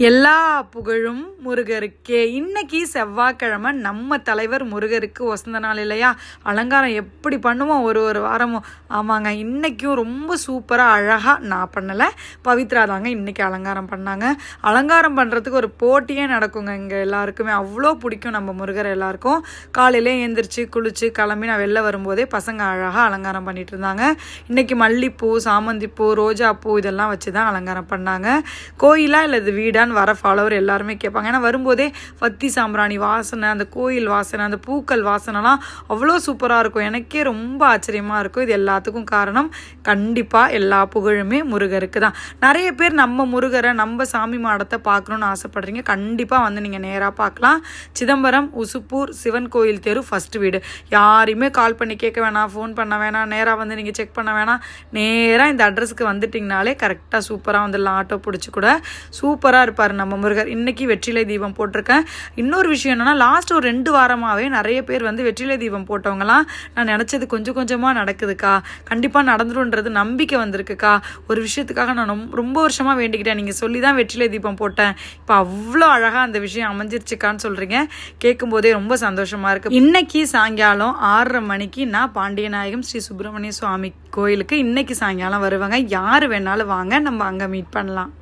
எல்லா புகழும் முருகருக்கே. இன்னைக்கு செவ்வாய்க்கிழமை, நம்ம தலைவர் முருகருக்கு வசந்த நாள் இல்லையா? அலங்காரம் எப்படி பண்ணுவோம் ஒரு வாரமும். ஆமாங்க, இன்னைக்கும் ரொம்ப சூப்பராக அழகாக நான் பண்ணலை, பவித்ரா தாங்க இன்னைக்கு அலங்காரம் பண்ணாங்க. அலங்காரம் பண்ணுறதுக்கு ஒரு போட்டியே நடக்குங்க இங்கே எல்லாருக்குமே. அவ்வளோ பிடிக்கும் நம்ம முருகர் எல்லாருக்கும். காலையிலே எழுந்திரிச்சு குளிச்சு கிளம்பி நான் வெளில வரும்போதே பசங்க அழகாக அலங்காரம் பண்ணிட்டு இருந்தாங்க. இன்னைக்கு மல்லிப்பூ, சாமந்திப்பூ, ரோஜாப்பூ இதெல்லாம் வச்சு தான் அலங்காரம் பண்ணாங்க. கோயிலா இல்லை இது வீடா வர ஃபாலோவர் எல்லாருமே கேட்பாங்க. ஏன்னா வரும்போதே வத்தி சாம்பிராணி வாசனை, அந்த கோயில் வாசனை, அந்த பூக்கள் வாசனைலாம் அவ்வளோ சூப்பராக இருக்கும். எனக்கே ரொம்ப ஆச்சரியமாக இருக்கும். இது எல்லாத்துக்கும் காரணம் கண்டிப்பாக எல்லா புகழுமே முருகருக்கு தான். நிறைய பேர் நம்ம முருகரை, நம்ம சாமி மாடத்தை பார்க்கணுன்னு ஆசைப்படுறீங்க. கண்டிப்பாக வந்து நீங்கள் நேராக பார்க்கலாம். சிதம்பரம் உசுப்பூர் சிவன் கோயில் தெரு ஃபஸ்ட்டு வீடு. யாரையுமே கால் பண்ணி கேட்க வேணாம், ஃபோன் பண்ண வேணாம், நேராக வந்து நீங்கள் செக் பண்ண வேணாம். நேராக இந்த அட்ரஸ்க்கு வந்துட்டிங்கனாலே கரெக்டாக சூப்பராக வந்துடலாம். ஆட்டோ பிடிச்சி கூட சூப்பராக இருப்பார் நம்ம முருகர். இன்னைக்கு வெற்றிலை தீபம் போட்டிருக்கேன். இன்னொரு விஷயம் என்னன்னா, லாஸ்ட் ஒரு 2 வாரமாகவே நிறைய பேர் வந்து வெற்றிலை தீபம் போட்டவங்களாம் நான் நினச்சது கொஞ்சம் கொஞ்சமாக நடக்குதுக்கா, கண்டிப்பாக நடந்துருன்றது நம்பிக்கை வந்திருக்குக்கா. ஒரு விஷயத்துக்காக நான் ரொம்ப வருஷமாக வேண்டிக்கிட்டேன், நீங்கள் சொல்லி தான் வெற்றிலை தீபம் போட்டேன், இப்போ அவ்வளோ அழகாக அந்த விஷயம் அமைஞ்சிருச்சுக்கான்னு சொல்கிறீங்க. கேட்கும்போதே ரொம்ப சந்தோஷமாக இருக்குது. இன்னைக்கு சாயங்காலம் 6:30 மணிக்கு நான் பாண்டியநாயகம் ஸ்ரீ சுப்பிரமணிய சுவாமி கோயிலுக்கு இன்னைக்கு சாயங்காலம் வருவாங்க. யார் வேணாலும் வாங்க, நம்ம அங்கே மீட் பண்ணலாம்.